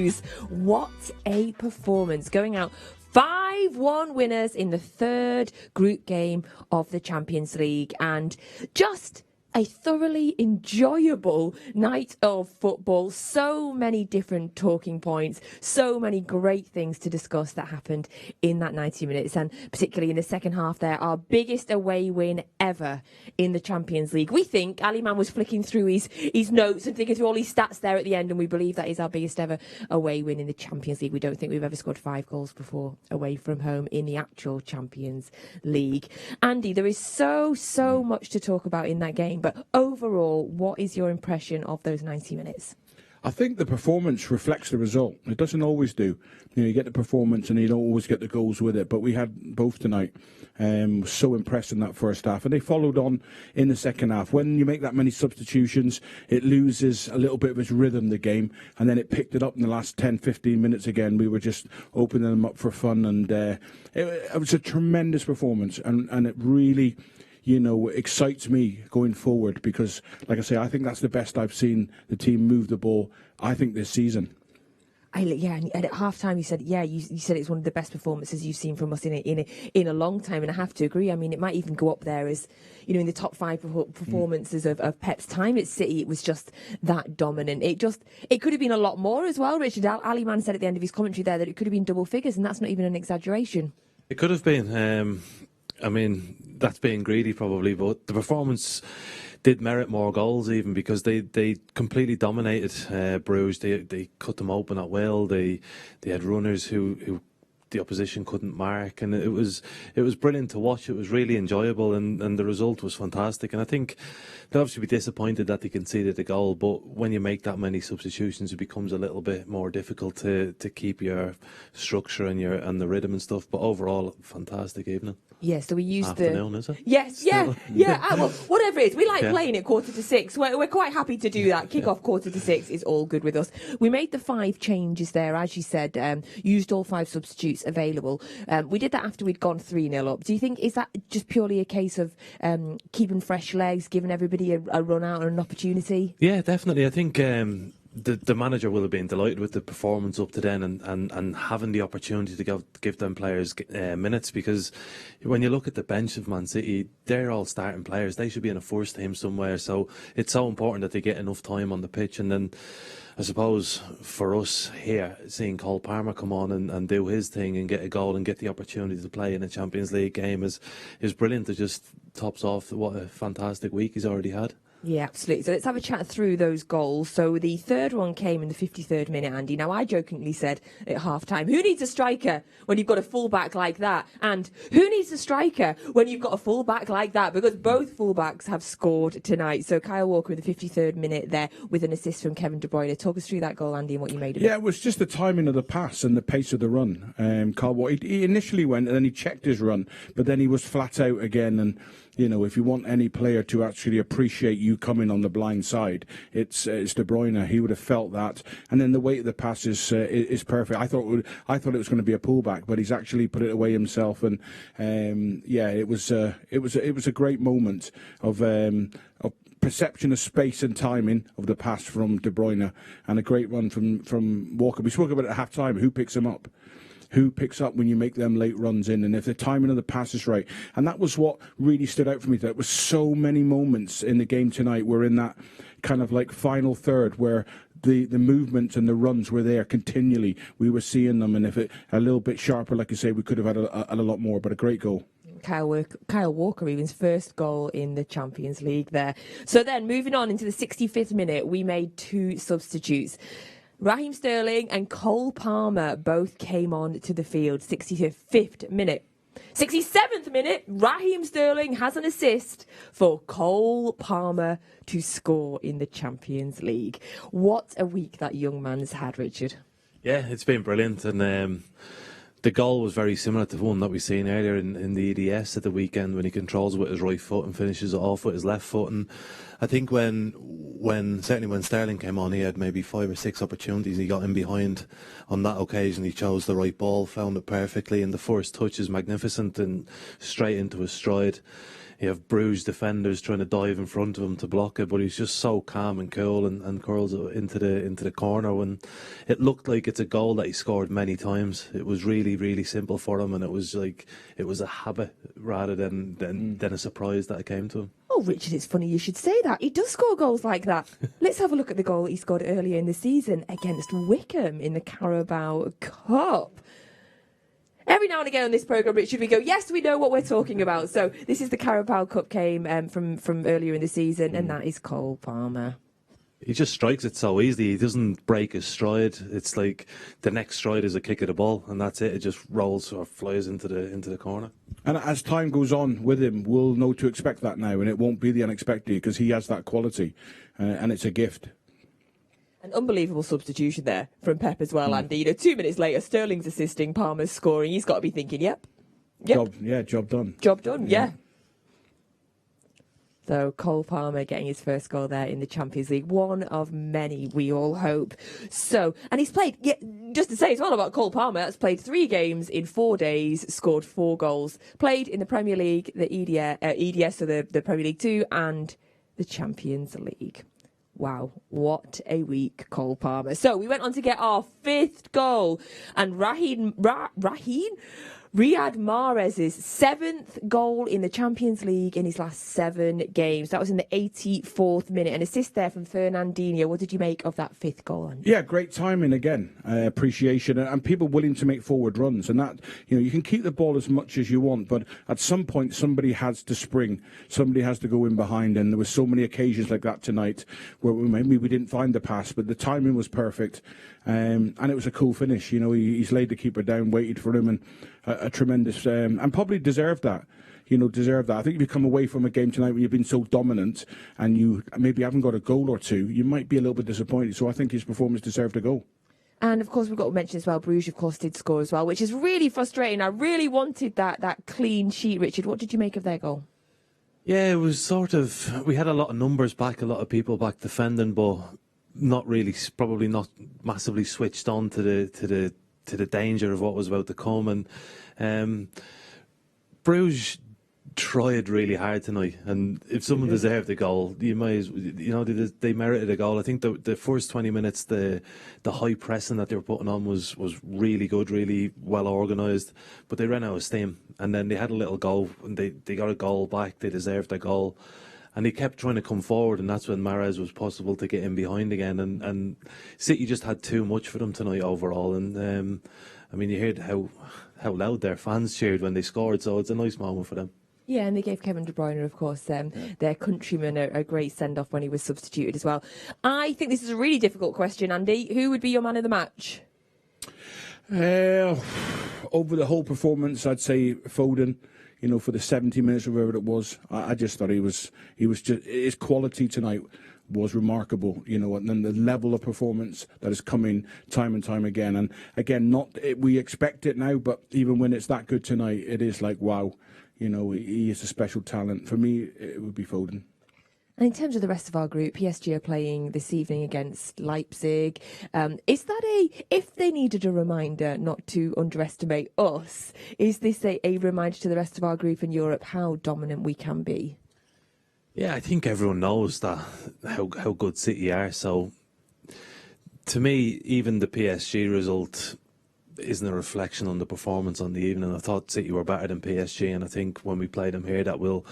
Blues. What a performance, going out 5-1 winners in the third group game of the Champions League, and just a thoroughly enjoyable night of football. So many different talking points, so many great things to discuss that happened in that 90 minutes, and particularly in the second half there, our biggest away win ever in the Champions League. We think, Ali Man was flicking through his notes and thinking through all his stats there at the end, and we believe that is our biggest ever away win in the Champions League. We don't think we've ever scored 5 goals before away from home in the actual Champions League. Andy, there is so much to talk about in that game, but overall, what is your impression of those 90 minutes? I think the performance reflects the result. It doesn't always do. You get the performance and you don't always get the goals with it. But we had both tonight. Was so impressed in that first half. And they followed on in the second half. When you make that many substitutions, it loses a little bit of its rhythm, the game. And then it picked it up in the last 10, 15 minutes again. We were just opening them up for fun. And it was a tremendous performance. And it really, excites me going forward because, like I say, I think that's the best I've seen the team move the ball, I think, this season. And at half-time you said, you said it's one of the best performances you've seen from us in a long time, and I have to agree. I mean, it might even go up there as, in the top 5 performances of Pep's time at City. It was just that dominant. It could have been a lot more as well, Richard. Ali Man said at the end of his commentary there that it could have been double figures, and that's not even an exaggeration. It could have been. I mean, that's being greedy probably, but the performance did merit more goals even because they completely dominated Bruges. They cut them open at will. They had runners who the opposition couldn't mark, and it was brilliant to watch. It was really enjoyable, and the result was fantastic. And I think they'll obviously be disappointed that they conceded the goal, but when you make that many substitutions, it becomes a little bit more difficult to keep your structure and the rhythm and stuff. But overall, fantastic evening. Yes, so we used afternoon, is it? Yes, yeah. Well, whatever it is, we like playing it 5:45. We're quite happy to do that. Kick-off 5:45 is all good with us. We made the 5 changes there, as you said, used all 5 substitutes available. We did that after we'd gone 3-0 up. Do you think, is that just purely a case of keeping fresh legs, giving everybody a run out and an opportunity? Yeah, definitely. I think the manager will have been delighted with the performance up to then and having the opportunity to give them players minutes, because when you look at the bench of Man City, they're all starting players. They should be in a first team somewhere, so it's so important that they get enough time on the pitch. And then I suppose for us here, seeing Cole Palmer come on and do his thing and get a goal and get the opportunity to play in a Champions League game is brilliant. It just tops off what a fantastic week he's already had. Yeah, absolutely. So let's have a chat through those goals. So the third one came in the 53rd minute, Andy. Now, I jokingly said at half-time, who needs a striker when you've got a full-back like that? And who needs a striker when you've got a full-back like that? Because both full-backs have scored tonight. So Kyle Walker in the 53rd minute there with an assist from Kevin De Bruyne. Talk us through that goal, Andy, and what you made of it. Yeah, it was just the timing of the pass and the pace of the run. Kyle Walker, he initially went and then he checked his run, but then he was flat out again. And if you want any player to actually appreciate you coming on the blind side, it's De Bruyne. He would have felt that, and then the weight of the pass is perfect. I thought it was going to be a pullback, but he's actually put it away himself. And it was a great moment of perception of space and timing of the pass from De Bruyne, and a great run from Walker. We spoke about it at half time. Who picks him up? Who picks up when you make them late runs in, and if the timing of the pass is right? And that was what really stood out for me. There was so many moments in the game tonight were in that kind of like final third where the movements and the runs were there continually. We were seeing them, and if it a little bit sharper, like you say, we could have had a lot more. But a great goal. Kyle Walker, even his first goal in the Champions League there. So then, moving on into the 65th minute, we made 2 substitutes. Raheem Sterling and Cole Palmer both came on to the field. 65th minute. 67th minute, Raheem Sterling has an assist for Cole Palmer to score in the Champions League. What a week that young man's had, Richard. Yeah, it's been brilliant. And the goal was very similar to the one that we seen earlier in the EDS at the weekend, when he controls it with his right foot and finishes it off with his left foot. And I think certainly when Sterling came on, he had maybe 5 or 6 opportunities. He got in behind on that occasion. He chose the right ball, found it perfectly, and the first touch is magnificent and straight into his stride. you have Bruges defenders trying to dive in front of him to block it, but he's just so calm and cool and curls it into the corner when it looked like it's a goal that he scored many times. It was really, really simple for him, and it was a habit rather than a surprise that it came to him. Oh, Richard, it's funny you should say that. He does score goals like that. Let's have a look at the goal he scored earlier in the season against Wickham in the Carabao Cup. Every now and again on this programme, Richard, we go, yes, we know what we're talking about. So this is the Carabao Cup game from earlier in the season, and that is Cole Palmer. He just strikes it so easily. He doesn't break his stride. It's like the next stride is a kick of the ball, and that's it. It just rolls or flies into the corner. And as time goes on with him, we'll know to expect that now, and it won't be the unexpected because he has that quality, and it's a gift. An unbelievable substitution there from Pep as well, Andy. 2 minutes later, Sterling's assisting, Palmer's scoring. He's got to be thinking, yep. Job done. Job done, yeah. So Cole Palmer getting his first goal there in the Champions League. One of many, we all hope. So, and he's played, just to say as well about Cole Palmer, has played 3 games in 4 days, scored 4 goals. Played in the Premier League, the EDS, so the Premier League 2, and the Champions League. Wow, what a week, Cole Palmer. So we went on to get our 5th goal, and Riyad Mahrez's 7th goal in the Champions League in his last 7 games. That was in the 84th minute. An assist there from Fernandinho. What did you make of that 5th goal, Andy? Yeah, great timing again, appreciation, and people willing to make forward runs. And that, you can keep the ball as much as you want, but at some point somebody has to spring, somebody has to go in behind. And there were so many occasions like that tonight where maybe we didn't find the pass, but the timing was perfect. And it was a cool finish. He's laid the keeper down, waited for him, and a tremendous, and probably deserved that. Deserved that. I think if you come away from a game tonight where you've been so dominant and you maybe haven't got a goal or two, you might be a little bit disappointed. So I think his performance deserved a goal. And of course, we've got to mention as well, Brugge, of course, did score as well, which is really frustrating. I really wanted that clean sheet, Richard. What did you make of their goal? Yeah, it was we had a lot of numbers back, a lot of people back defending, but probably not massively switched on to the danger of what was about to come. And Bruges tried really hard tonight, and if someone deserved a goal, you might as they merited a goal. I think the first 20 minutes, the high pressing that they were putting on was really good, really well organised, but they ran out of steam, and then they had a little goal, and they got a goal back. They deserved a goal. And he kept trying to come forward, and that's when Mahrez was possible to get in behind again. And City just had too much for them tonight overall. And you heard how loud their fans cheered when they scored, so it's a nice moment for them. Yeah, and they gave Kevin De Bruyne, of course, their countryman, a great send-off when he was substituted as well. I think this is a really difficult question, Andy. Who would be your man of the match? Over the whole performance, I'd say Foden. For the 70 minutes or whatever it was, I just thought he was just, his quality tonight was remarkable, and then the level of performance that is coming time and time again. And again, we expect it now, but even when it's that good tonight, it is like, wow, he is a special talent. For me, it would be Foden. And in terms of the rest of our group, PSG are playing this evening against Leipzig. Is that if they needed a reminder not to underestimate us, is this a reminder to the rest of our group in Europe how dominant we can be? Yeah, I think everyone knows that how good City are. So to me, even the PSG result isn't a reflection on the performance on the evening. I thought City were better than PSG, and I think when we play them here, that we'll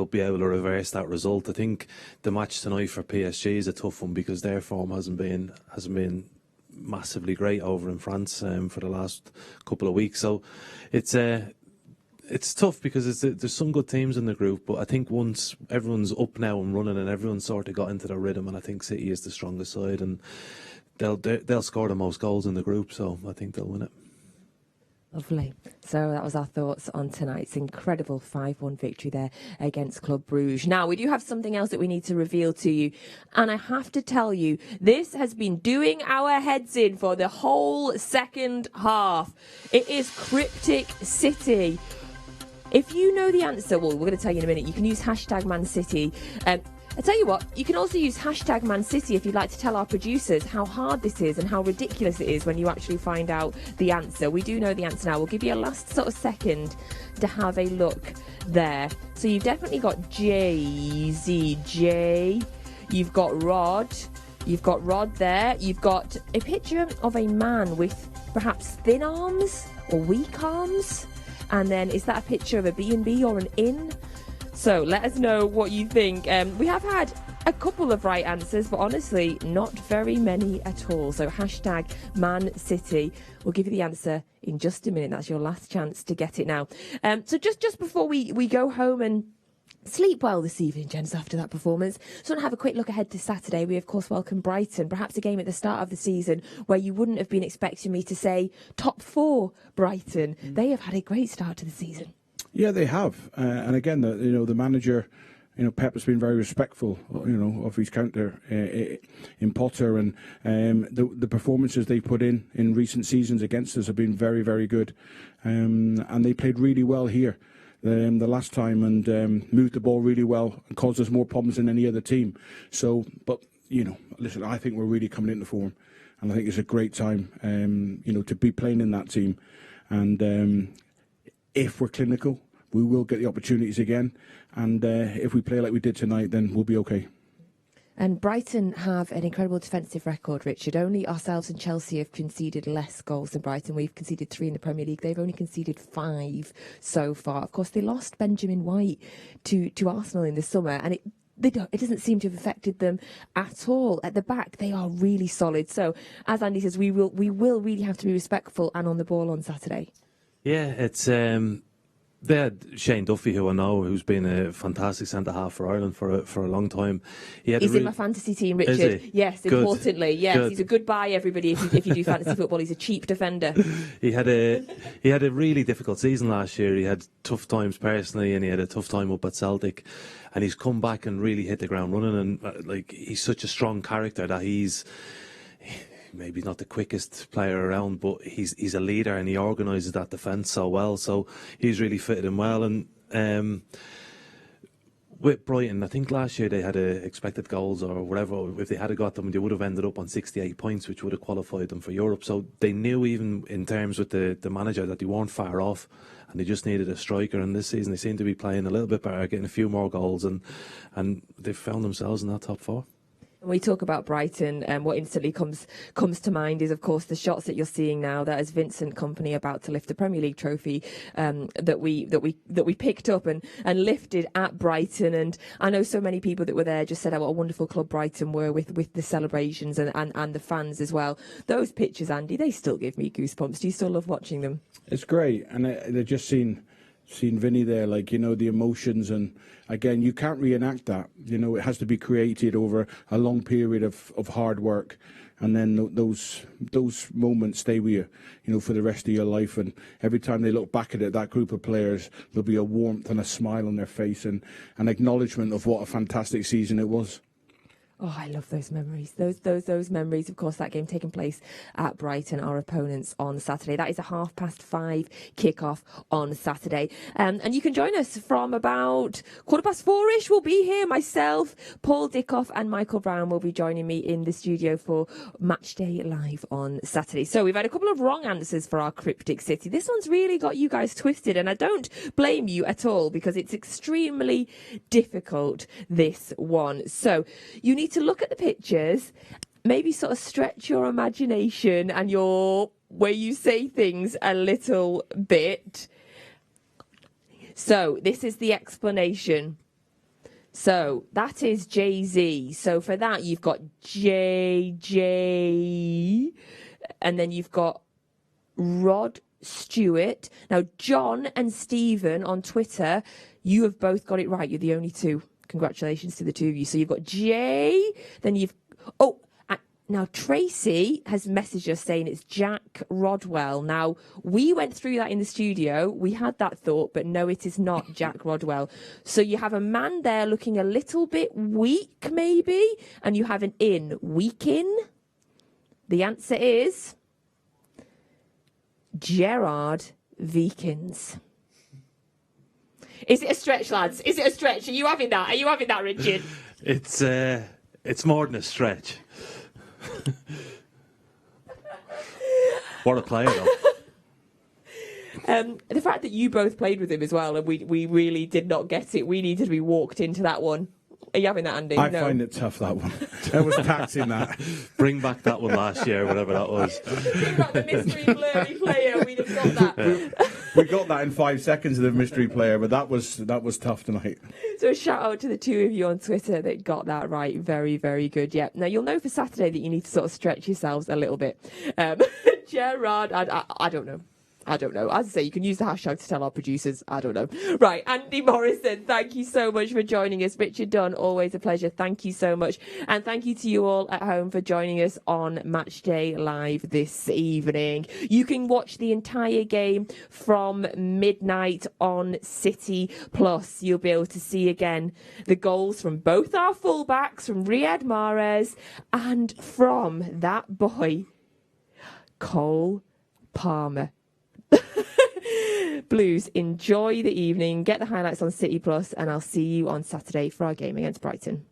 be able to reverse that result. I think the match tonight for PSG is a tough one because their form hasn't been massively great over in France for the last couple of weeks. So it's tough because there's some good teams in the group, but I think once everyone's up now and running and everyone's sort of got into the rhythm, and I think City is the strongest side, and they'll score the most goals in the group, so I think they'll win it. Lovely. So that was our thoughts on tonight's incredible 5-1 victory there against Club Brugge. Now, we do have something else that we need to reveal to you. And I have to tell you, this has been doing our heads in for the whole second half. It is Cryptic City. If you know the answer, well, we're going to tell you in a minute. You can use hashtag Man City. I tell you what, you can also use hashtag Man City if you'd like to tell our producers how hard this is and how ridiculous it is when you actually find out the answer. We do know the answer now. We'll give you a last sort of second to have a look there. So you've definitely got JZJ. You've got Rod. You've got Rod there. You've got a picture of a man with perhaps thin arms or weak arms. And then is that a picture of a B&B or an inn? So let us know what you think. We have had a couple of right answers, but honestly, not very many at all. So hashtag Man City. We'll give you the answer in just a minute. That's your last chance to get it now. So just before we go home and sleep well this evening, gents, after that performance. So want to have a quick look ahead to Saturday. We, of course, welcome Brighton. Perhaps a game at the start of the season where you wouldn't have been expecting me to say top 4 Brighton. They have had a great start to the season. Yeah, they have. And again, the manager, Pep has been very respectful, of his counter in Potter, and the performances they put in recent seasons against us have been very, very good. And they played really well here the last time and moved the ball really well and caused us more problems than any other team. So, but, listen, I think we're really coming into form, and I think it's a great time, to be playing in that team. And if we're clinical, we will get the opportunities again. And if we play like we did tonight, then we'll be okay. And Brighton have an incredible defensive record, Richard. Only ourselves and Chelsea have conceded less goals than Brighton. We've conceded 3 in the Premier League. They've only conceded 5 so far. Of course, they lost Benjamin White to Arsenal in the summer, and it doesn't seem to have affected them at all. At the back, they are really solid. So, as Andy says, we will really have to be respectful and on the ball on Saturday. Yeah, it's they had Shane Duffy, who I know, who's been a fantastic centre-half for Ireland for a long time. He's in my fantasy team, Richard. Yes, good. Importantly. Yes, good. He's a good buy, everybody, if you do fantasy football. He's a cheap defender. He had a really difficult season last year. He had tough times personally, and he had a tough time up at Celtic. And he's come back and really hit the ground running. And he's such a strong character that he's maybe not the quickest player around, but he's a leader and he organises that defence so well. So he's really fitted in well. And with Brighton, I think last year they had expected goals or whatever. If they had got them, they would have ended up on 68 points, which would have qualified them for Europe. So they knew, even in terms with the manager, that they weren't far off, and they just needed a striker. And this season they seem to be playing a little bit better, getting a few more goals, and they've found themselves in that top 4. When we talk about Brighton, what instantly comes to mind is, of course, the shots that you're seeing now. That is Vincent Kompany about to lift the Premier League trophy that we picked up and lifted at Brighton. And I know so many people that were there just said what a wonderful club Brighton were with the celebrations and the fans as well. Those pictures, Andy, they still give me goosebumps. Do you still love watching them? It's great, and they're just seen Vinny there, the emotions, and again, you can't reenact that. It has to be created over a long period of hard work, and then those moments stay with you, for the rest of your life. And every time they look back at it, that group of players, there'll be a warmth and a smile on their face and an acknowledgement of what a fantastic season it was. Oh, I love those memories. Those memories. Of course, that game taking place at Brighton, our opponents, on Saturday. That is a 5:30 kickoff on Saturday. And you can join us from about 4:15ish. We'll be here. Myself, Paul Dickoff and Michael Brown will be joining me in the studio for Matchday Live on Saturday. So we've had a couple of wrong answers for our Cryptic City. This one's really got you guys twisted, and I don't blame you at all, because it's extremely difficult, this one. So you need to look at the pictures, maybe sort of stretch your imagination and your way you say things a little bit. So this is the explanation. So that is Jay-Z. So for that, you've got JJ, and then you've got Rod Stewart. Now, John and Stephen on Twitter, you have both got it right. You're the only two. Congratulations to the two of you. So you've got Jay, then you've... now Tracy has messaged us saying it's Jack Rodwell. Now, we went through that in the studio. We had that thought, but no, it is not Jack Rodwell. So you have a man there looking a little bit weak, maybe, and you have an weak in. The answer is Gerard Vikins. Is it a stretch, lads? Is it a stretch? Are you having that? Richard? It's more than a stretch. What a player, though. The fact that you both played with him as well, and we really did not get it. We needed to be walked into that one. Are you having that, Andy? I No. find it tough, that one. I was taxing that. Bring back that one last year, whatever that was. Bring back the mystery blurry player. We'd have got that. We got that in 5 seconds of the mystery player, but that was tough tonight. So a shout out to the two of you on Twitter that got that right. Very, very good. Yeah. Now you'll know for Saturday that you need to sort of stretch yourselves a little bit. Gerard, I don't know. I don't know. As I say, you can use the hashtag to tell our producers. I don't know. Right, Andy Morrison, thank you so much for joining us. Richard Dunne, always a pleasure. Thank you so much. And thank you to you all at home for joining us on Matchday Live this evening. You can watch the entire game from midnight on City Plus. You'll be able to see again the goals from both our fullbacks, from Riyad Mahrez and from that boy, Cole Palmer. Blues, enjoy the evening, get the highlights on City Plus, and I'll see you on Saturday for our game against Brighton.